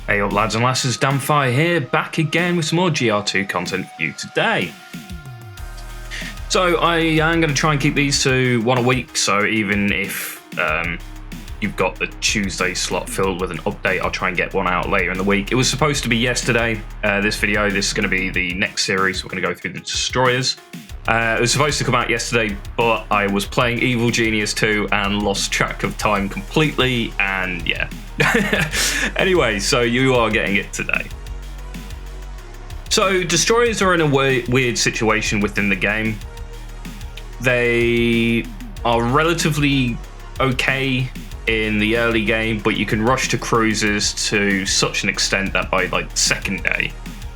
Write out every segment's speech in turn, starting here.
Hey up lads and lasses, Damfire here, back again with some more GR2 content for you today. So I am going to try and keep these to one a week, so even if you've got the Tuesday slot filled with an update, I'll try and get one out later in the week. It was supposed to be yesterday, this video. This is going to be the next series. We're going to go through the destroyers. It was supposed to come out yesterday, but I was playing Evil Genius 2 and lost track of time completely, and yeah. Anyway, so you are getting it today. So destroyers are in a weird situation within the game. They are relatively okay in the early game, but you can rush to cruisers to such an extent that by like the second day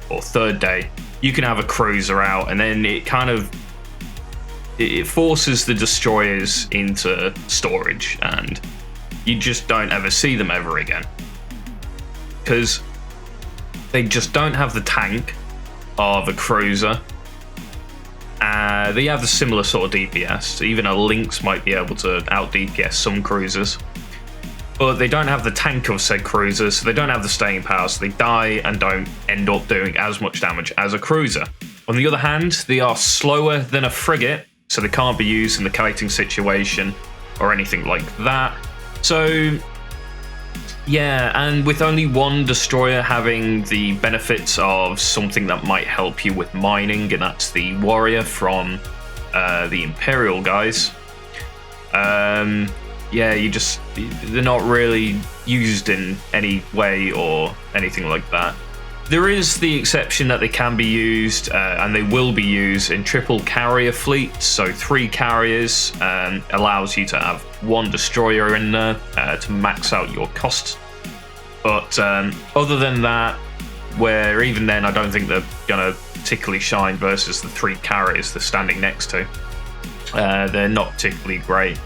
or third day, you can have a cruiser out, and then it forces the destroyers into storage, and you just don't ever see them ever again because they just don't have the tank of a cruiser. They have a similar sort of DPS. Even a Lynx might be able to out DPS some cruisers, but they don't have the tank of said cruisers, so they don't have the staying power, so they die and don't end up doing as much damage as a cruiser. On the other hand, they are slower than a frigate, so they can't be used in the kiting situation or anything like that. So yeah, and with only one destroyer having the benefits of something that might help you with mining, and that's the warrior from the Imperial guys. Yeah, they're not really used in any way or anything like that. There is the exception that they can be used, and they will be used in triple carrier fleets. So 3 carriers allows you to have 1 destroyer in there to max out your costs. But other than that, where even then I don't think they're going to particularly shine versus the 3 carriers they're standing next to. They're not particularly great.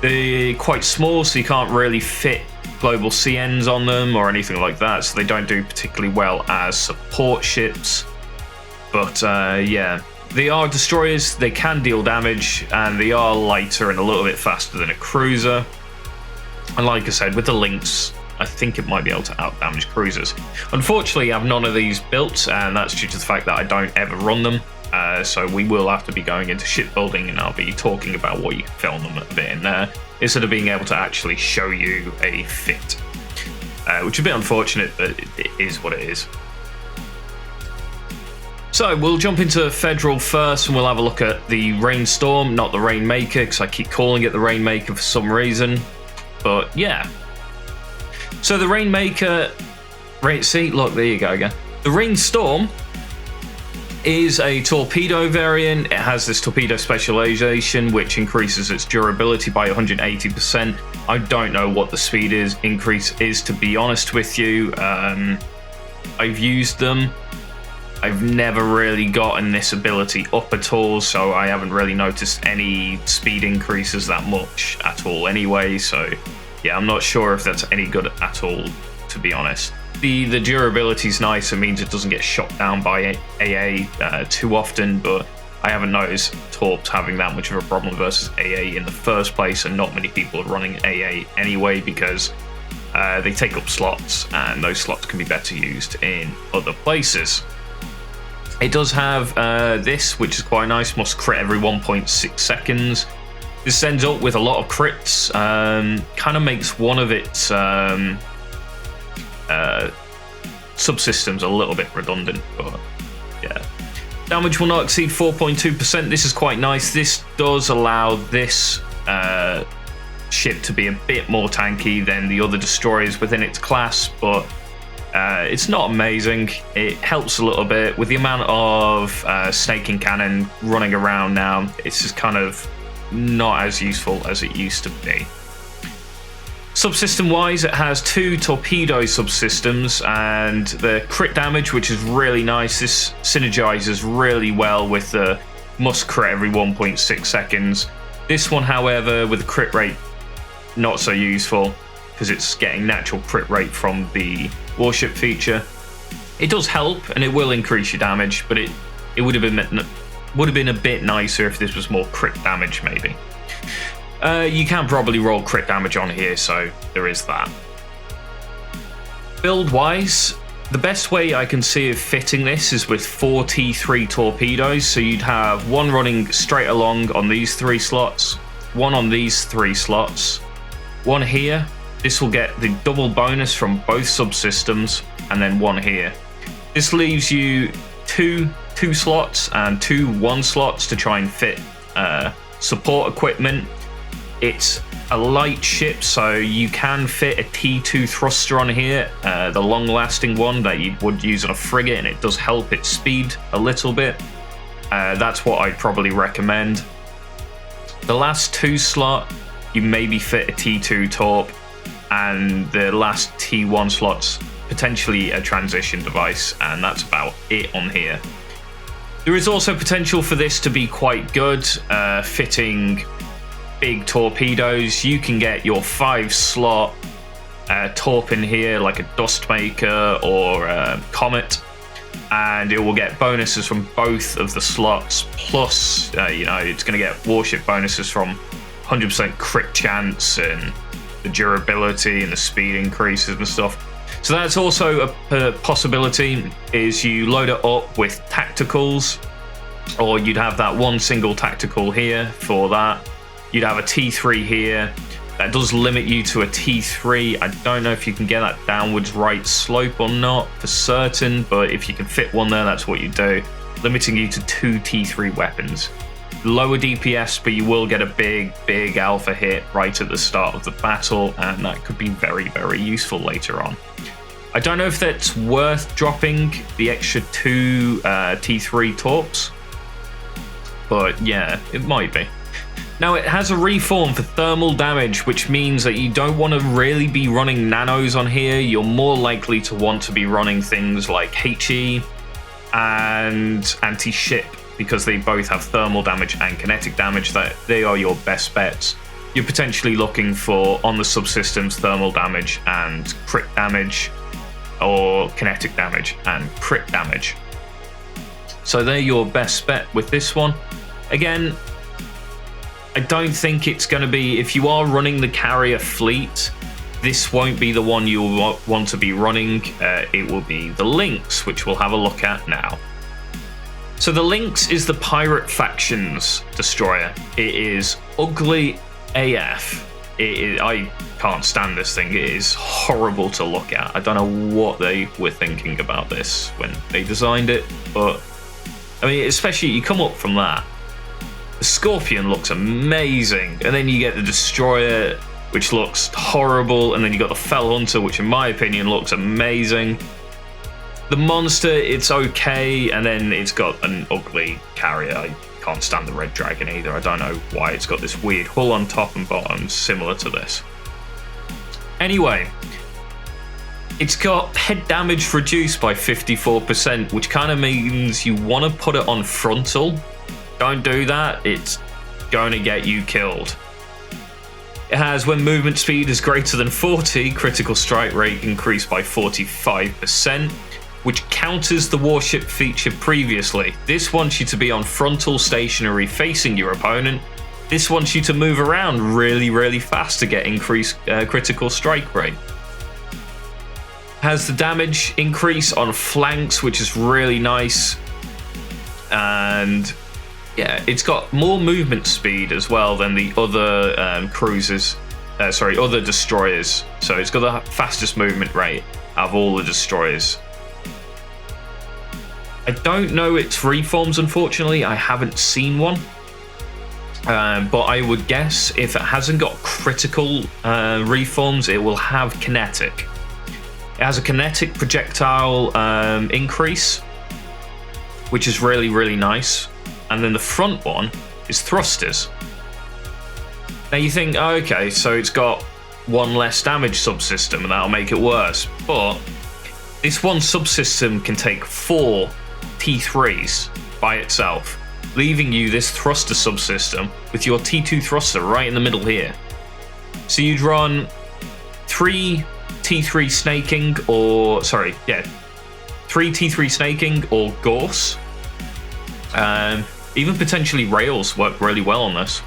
They're quite small, so you can't really fit global CNs on them or anything like that, so they don't do particularly well as support ships. But yeah, they are destroyers, they can deal damage, and they are lighter and a little bit faster than a cruiser. And like I said, with the Lynx, I think it might be able to out-damage cruisers. Unfortunately, I have none of these built, and that's due to the fact that I don't ever run them. So we will have to be going into shipbuilding, and I'll be talking about what you can film them a bit in there, instead of being able to actually show you a fit. Which is a bit unfortunate, but it is what it is. So we'll jump into Federal first, and we'll have a look at the Rainstorm, not the Rainmaker, because I keep calling it the Rainmaker for some reason. But yeah. So the Rainmaker, see, look, there you go again. The Rainstorm is a torpedo variant. It has this torpedo specialization, which increases its durability by 180%. I don't know what the speed increase is, to be honest with you. I've used them. I've never really gotten this ability up at all, so I haven't really noticed any speed increases that much at all anyway. So yeah, I'm not sure if that's any good at all, to be honest. The durability is nice. It means it doesn't get shot down by AA too often, but I haven't noticed Torps having that much of a problem versus AA in the first place, and not many people are running AA anyway because they take up slots, and those slots can be better used in other places. It does have this, which is quite nice, must crit every 1.6 seconds. This ends up with a lot of crits, kind of makes one of its subsystems a little bit redundant, but yeah. Damage will not exceed 4.2%. This is quite nice. This does allow this ship to be a bit more tanky than the other destroyers within its class, but it's not amazing. It helps a little bit with the amount of snaking cannon running around now. It's just kind of not as useful as it used to be. Subsystem wise, it has 2 torpedo subsystems, and the crit damage, which is really nice. This synergizes really well with the must crit every 1.6 seconds. This one, however, with the crit rate, not so useful because it's getting natural crit rate from the warship feature. It does help, and it will increase your damage, but it would have been a bit nicer if this was more crit damage, maybe. You can probably roll crit damage on here, so there is that. Build-wise, the best way I can see of fitting this is with 4 T3 torpedoes. So you'd have one running straight along on these 3 slots, one on these 3 slots, one here. This will get the double bonus from both subsystems, and then one here. This leaves you two slots and 2 1 slots to try and fit support equipment. It's a light ship, so you can fit a T2 thruster on here, the long-lasting one that you would use on a frigate, and it does help its speed a little bit. That's what I'd probably recommend. The last 2 slot, you maybe fit a T2 torp, and the last T1 slots, potentially a transition device, and that's about it on here. There is also potential for this to be quite good, fitting big torpedoes. You can get your 5-slot torp in here, like a Dustmaker or a Comet, and it will get bonuses from both of the slots. Plus, it's going to get warship bonuses from 100% crit chance and the durability and the speed increases and stuff. So that's also a possibility, is you load it up with tacticals, or you'd have that one single tactical here for that. You'd have a T3 here. That does limit you to a T3. I don't know if you can get that downwards right slope or not for certain, but if you can fit one there, that's what you do, limiting you to 2 T3 weapons. Lower DPS, but you will get a big alpha hit right at the start of the battle, and that could be very, very useful later on. I don't know if that's worth dropping the extra 2 T3 torps, but yeah, it might be. Now, it has a reform for thermal damage, which means that you don't want to really be running nanos on here. You're more likely to want to be running things like HE and anti-ship, because they both have thermal damage and kinetic damage. That they are your best bets. You're potentially looking for, on the subsystems, thermal damage and crit damage, or kinetic damage and crit damage. So they're your best bet with this one. Again, I don't think it's going to be, if you are running the carrier fleet, this won't be the one you'll want to be running. It will be the Lynx, which we'll have a look at now. So the Lynx is the pirate faction's destroyer. It is ugly AF. I can't stand this thing. It is horrible to look at. I don't know what they were thinking about this when they designed it, but I mean, especially you come up from that. The Scorpion looks amazing, and then you get the Destroyer, which looks horrible, and then you got the Fell Hunter, which in my opinion looks amazing. The Monster, it's okay, and then it's got an ugly carrier. I can't stand the Red Dragon either. I don't know why it's got this weird hull on top and bottom similar to this. Anyway, it's got head damage reduced by 54%, which kind of means you want to put it on frontal. Don't do that, it's going to get you killed. It has, when movement speed is greater than 40, critical strike rate increased by 45%, which counters the warship feature previously. This wants you to be on frontal stationary facing your opponent. This wants you to move around really, really fast to get increased critical strike rate. Has the damage increase on flanks, which is really nice. And yeah, it's got more movement speed as well than the other other destroyers. So it's got the fastest movement rate out of all the destroyers. I don't know its reforms, unfortunately. I haven't seen one. But I would guess if it hasn't got critical reforms, it will have kinetic. It has a kinetic projectile increase, which is really, really nice. And then the front one is thrusters. Now you think, oh, okay, so it's got one less damage subsystem and that'll make it worse. But this one subsystem can take 4 T3s by itself, leaving you this thruster subsystem with your T2 thruster right in the middle here. So you'd run 3 T3 snaking, or 3 T3 snaking or Gorse. Even potentially rails work really well on this.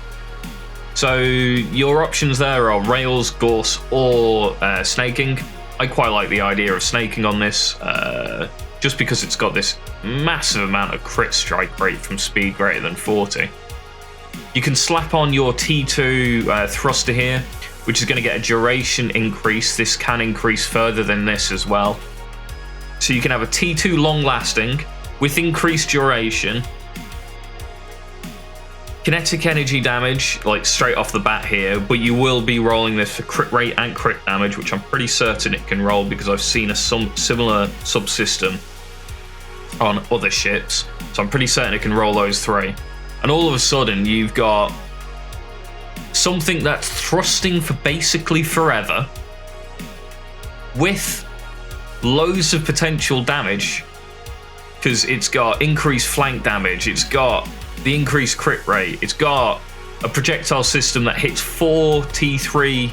So your options there are rails, Gorse, or snaking. I quite like the idea of snaking on this, just because it's got this massive amount of crit strike rate from speed greater than 40. You can slap on your T2 thruster here, which is going to get a duration increase. This can increase further than this as well. So you can have a T2 long lasting with increased duration. Kinetic energy damage, like straight off the bat here, but you will be rolling this for crit rate and crit damage, which I'm pretty certain it can roll because I've seen a similar subsystem on other ships. So I'm pretty certain it can roll those three. And all of a sudden, you've got something that's thrusting for basically forever with loads of potential damage because it's got increased flank damage, it's got the increased crit rate, it's got a projectile system that hits 4 T3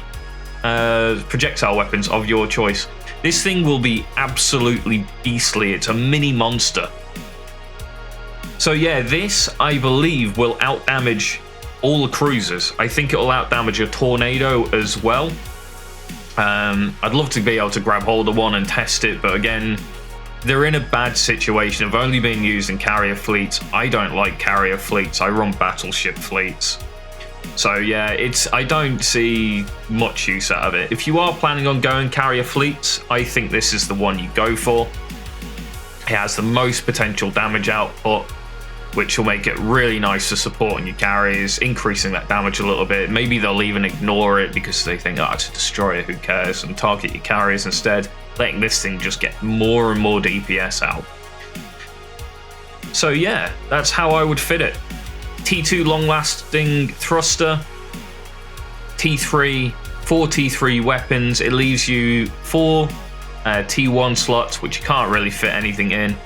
projectile weapons of your choice. This thing will be absolutely beastly. It's a mini monster. So yeah, this I believe will outdamage all the cruisers. I think it will outdamage a tornado as well. I'd love to be able to grab hold of one and test it, but again, they're in a bad situation. They've only been used in carrier fleets. I don't like carrier fleets. I run battleship fleets. So yeah, I don't see much use out of it. If you are planning on going carrier fleets, I think this is the one you go for. It has the most potential damage output, which will make it really nice for supporting your carriers, increasing that damage a little bit. Maybe they'll even ignore it because they think, oh, it's a destroyer, who cares, and target your carriers instead, letting this thing just get more and more DPS out. So yeah, that's how I would fit it. T2 long-lasting thruster, T3, 4 T3 weapons. It leaves you 4 T1 slots, which you can't really fit anything in.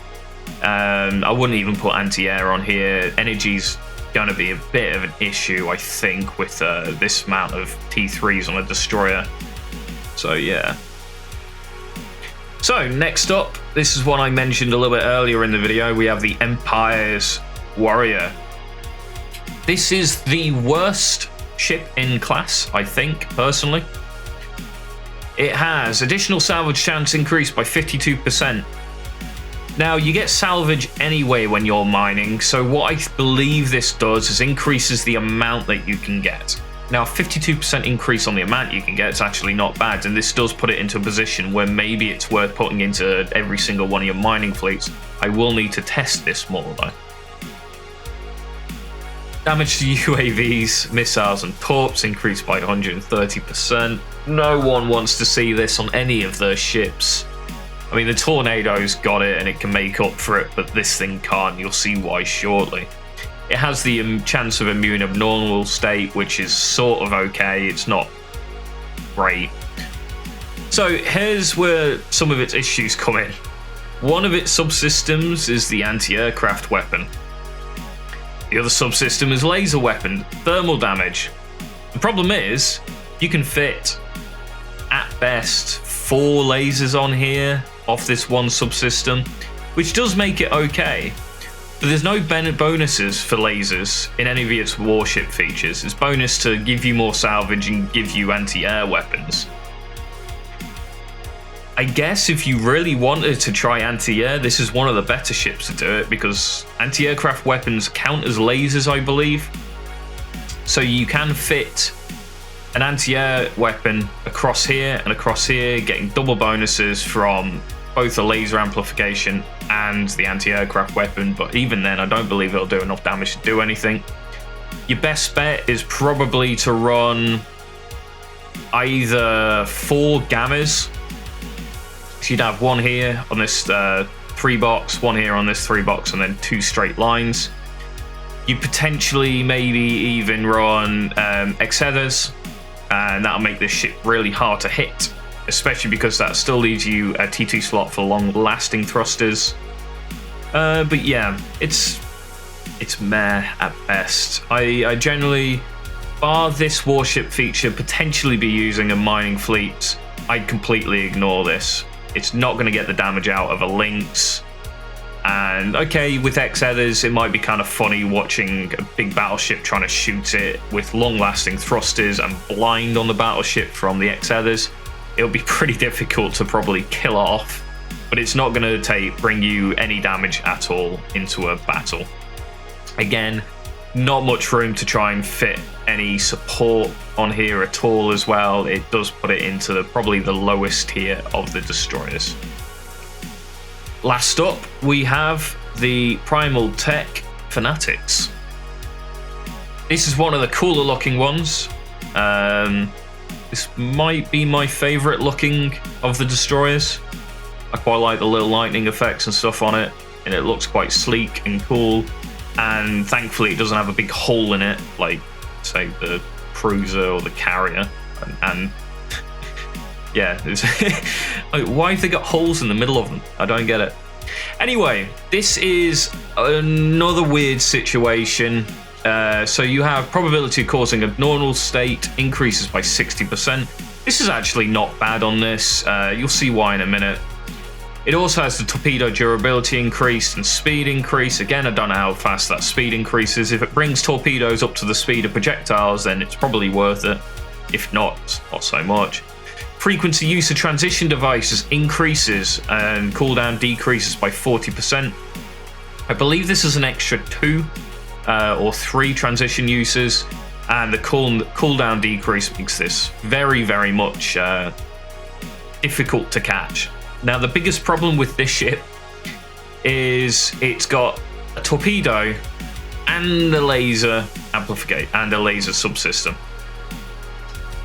I wouldn't even put anti-air on here. Energy's going to be a bit of an issue, I think, with this amount of T3s on a destroyer. So yeah. So next up, this is one I mentioned a little bit earlier in the video. We have the Empire's Warrior. This is the worst ship in class, I think, personally. It has additional salvage chance increased by 52%. Now, you get salvage anyway when you're mining, so what I believe this does is increases the amount that you can get. Now, a 52% increase on the amount you can get is actually not bad, and this does put it into a position where maybe it's worth putting into every single one of your mining fleets. I will need to test this more, though. Damage to UAVs, missiles, and torps increased by 130%. No one wants to see this on any of their ships. I mean, the Tornado's got it and it can make up for it, but this thing can't. You'll see why shortly. It has the chance of immune abnormal state, which is sort of okay. It's not great. So here's where some of its issues come in. One of its subsystems is the anti-aircraft weapon. The other subsystem is laser weapon, thermal damage. The problem is, you can fit, at best, 4 lasers on here off this one subsystem, which does make it okay. But there's no bonuses for lasers in any of its warship features. It's bonus to give you more salvage and give you anti-air weapons. I guess if you really wanted to try anti-air, this is one of the better ships to do it, because anti-aircraft weapons count as lasers, I believe. So you can fit an anti-air weapon across here and across here, getting double bonuses from both the laser amplification and the anti-aircraft weapon, but even then I don't believe it'll do enough damage to do anything. Your best bet is probably to run either 4 gammas. So you'd have 1 here on this 3 box, 1 here on this 3 box, and then 2 straight lines. You potentially maybe even run Exethers, and that'll make this ship really hard to hit, especially because that still leaves you a T2 slot for long-lasting thrusters. But yeah, it's meh at best. I generally, bar this warship feature, potentially be using a mining fleet, I'd completely ignore this. It's not going to get the damage out of a Lynx. And okay, with Exethers, it might be kind of funny watching a big battleship trying to shoot it with long-lasting thrusters and blind on the battleship from the Exethers. it'll be pretty difficult to probably kill off, but it's not going to bring you any damage at all into a battle. Again, not much room to try and fit any support on here at all as well. It does put it into probably the lowest tier of the destroyers. Last up, we have the Primal Tech Fanatics. This is one of the cooler looking ones. This might be my favorite looking of the destroyers. I quite like the little lightning effects and stuff on it, and it looks quite sleek and cool. And thankfully it doesn't have a big hole in it like, say, the cruiser or the carrier. And yeah, why have they got holes in the middle of them? I don't get it. Anyway, this is another weird situation. So you have probability of causing a normal state increases by 60%. This is actually not bad on this. You'll see why in a minute. It also has the torpedo durability increase and speed increase. Again, I don't know how fast that speed increases. If it brings torpedoes up to the speed of projectiles, then it's probably worth it. If not, not so much. Frequency use of transition devices increases and cooldown decreases by 40%. I believe this is an extra 2 or 3 transition uses, and the cooldown decrease makes this very, very much difficult to catch. Now, the biggest problem with this ship is it's got a torpedo and a laser amplifier and a laser subsystem.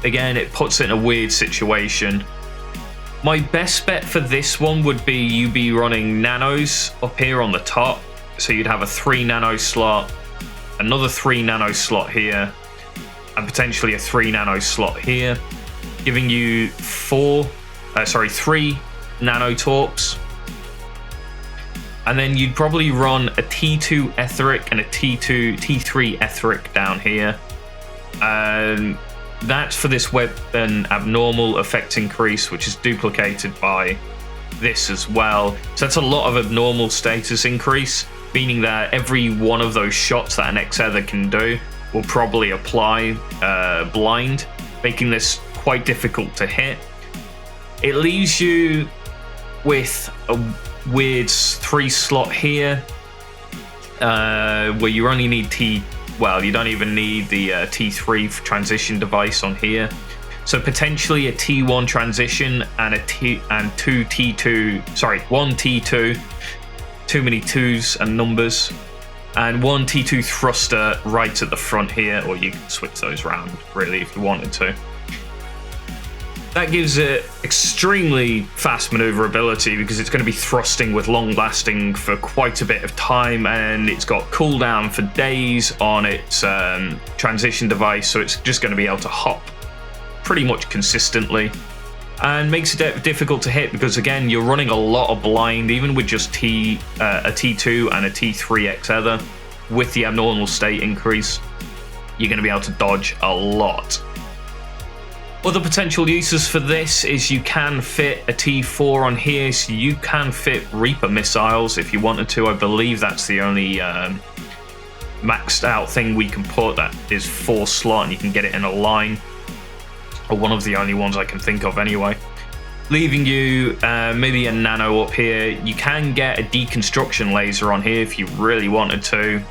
Again, it puts it in a weird situation. My best bet for this one would be you be running nanos up here on the top. So you'd have a 3 nano slot, another 3 nano slot here, and potentially a 3 nano slot here, giving you 3 nanotorps. And then you'd probably run a T2 etheric and a T3 etheric down here. And that's for this weapon abnormal effect increase, which is duplicated by this as well. So that's a lot of abnormal status increase, meaning that every one of those shots that an X-Ether can do will probably apply blind, making this quite difficult to hit. It leaves you with a weird 3 slot here, where you only need you don't even need the T3 transition device on here. So potentially a T1 transition and one T2, too many twos and numbers, and one T2 thruster right at the front here, or you can switch those around really if you wanted to. That gives it extremely fast maneuverability because it's going to be thrusting with long lasting for quite a bit of time, and it's got cooldown for days on its transition device, so it's just going to be able to hop pretty much consistently, and makes it difficult to hit because, again, you're running a lot of blind, even with just a T2 and a T3 X-Ether. With the abnormal state increase, you're going to be able to dodge a lot. Other potential uses for this is you can fit a T4 on here, so you can fit Reaper missiles if you wanted to. I believe that's the only maxed out thing we can put that is 4 slot, and you can get it in a line, or one of the only ones I can think of anyway. Leaving you maybe a nano up here. You can get a deconstruction laser on here if you really wanted to.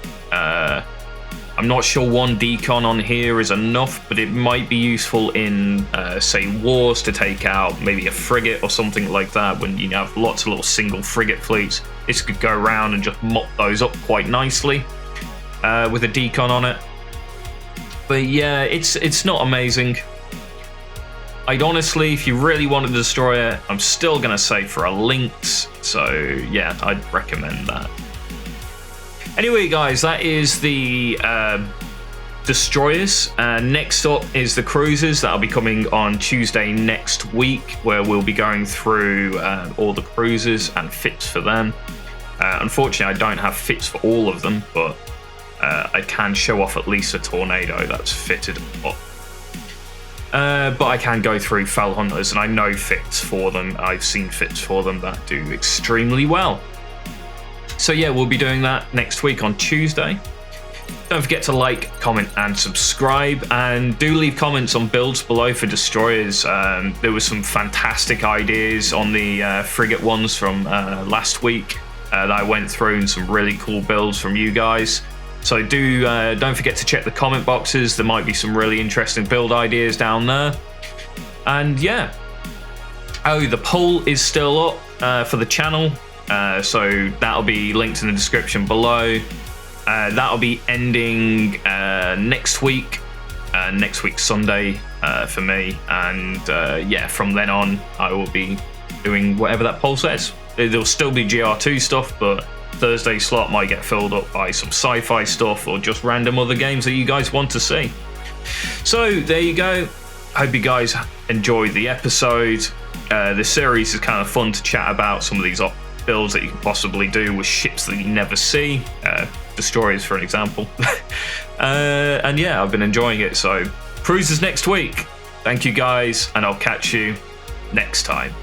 I'm not sure 1 decon on here is enough, but it might be useful in, say, wars to take out maybe a frigate or something like that. When you have lots of little single frigate fleets, this could go around and just mop those up quite nicely with a decon on it. But yeah, it's not amazing. I'd honestly, if you really wanted to destroy it, I'm still going to say for a Lynx. So yeah, I'd recommend that. Anyway, guys, that is the destroyers. Next up is the cruisers. That'll be coming on Tuesday next week, where we'll be going through all the cruisers and fits for them. Unfortunately, I don't have fits for all of them, but I can show off at least a tornado that's fitted up. But I can go through Fell Hunters, and I know fits for them. I've seen fits for them that do extremely well. So yeah, we'll be doing that next week on Tuesday. Don't forget to like, comment, and subscribe, and do leave comments on builds below for destroyers. There were some fantastic ideas on the frigate ones from last week that I went through, and some really cool builds from you guys. So don't forget to check the comment boxes. There might be some really interesting build ideas down there. And yeah. Oh, the poll is still up for the channel. So that'll be linked in the description below. That'll be ending next week Sunday for me, and yeah, from then on I will be doing whatever that poll says. There'll still be GR2 stuff, but Thursday slot might get filled up by some sci-fi stuff or just random other games that you guys want to see. So there you go. Hope you guys enjoyed the episode. The series is kind of fun to chat about some of these builds that you can possibly do with ships that you never see, destroyers for an example. And yeah, I've been enjoying it. So cruises next week. Thank you guys, and I'll catch you next time.